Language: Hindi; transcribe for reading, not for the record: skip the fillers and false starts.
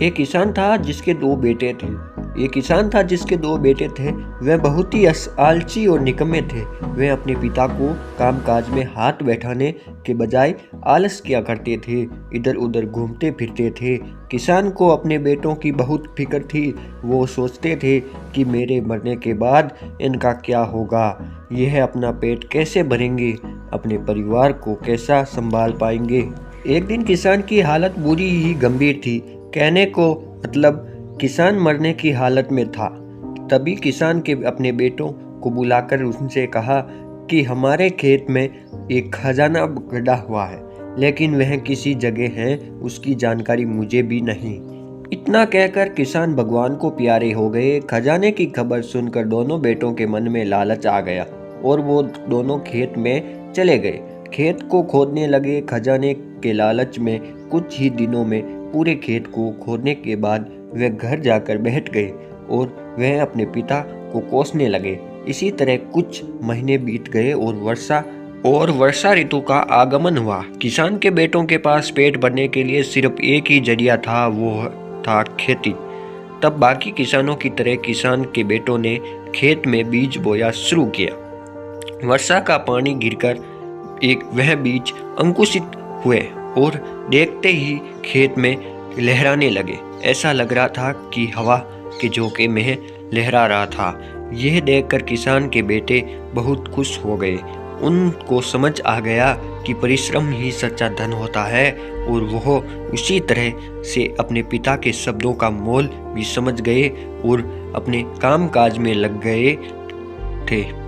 एक किसान था जिसके दो बेटे थे। एक किसान था जिसके दो बेटे थे। वह बहुत ही आलसी और निकम्मे थे। वह अपने पिता को कामकाज में हाथ बैठाने के बजाय आलस किया करते थे, इधर उधर घूमते फिरते थे। किसान को अपने बेटों की बहुत फिक्र थी। वो सोचते थे कि मेरे मरने के बाद इनका क्या होगा, यह अपना पेट कैसे भरेंगे, अपने परिवार को कैसा संभाल पाएंगे। एक दिन किसान की हालत बुरी ही गंभीर थी। कहने को मतलब किसान मरने की हालत में था। तभी किसान के अपने बेटों को बुलाकर उनसे कहा कि हमारे खेत में एक खजाना गड़ा हुआ है, लेकिन वह किसी जगह है, उसकी जानकारी मुझे भी नहीं। इतना कहकर किसान भगवान को प्यारे हो गए। खजाने की खबर सुनकर दोनों बेटों के मन में लालच आ गया और वो दोनों खेत में चले गए। खेत को खोदने लगे। खजाने के लालच में कुछ ही दिनों में पूरे खेत को खोदने के बाद वे घर जाकर बैठ गए और वह अपने पिता को कोसने लगे। इसी तरह कुछ महीने बीत गए और वर्षा ऋतु का आगमन हुआ। किसान के बेटों के पास पेट भरने के लिए सिर्फ एक ही जरिया था, वो था खेती। तब बाकी किसानों की तरह किसान के बेटों ने खेत में बीज बोया शुरू किया। वर्षा का पानी गिरकर वह बीज अंकुरित हुए और देखते ही खेत में लहराने लगे। ऐसा लग रहा था कि हवा के झोंके में लहरा रहा था। यह देखकर किसान के बेटे बहुत खुश हो गए। उनको समझ आ गया कि परिश्रम ही सच्चा धन होता है और वह उसी तरह से अपने पिता के शब्दों का मोल भी समझ गए और अपने कामकाज में लग गए थे।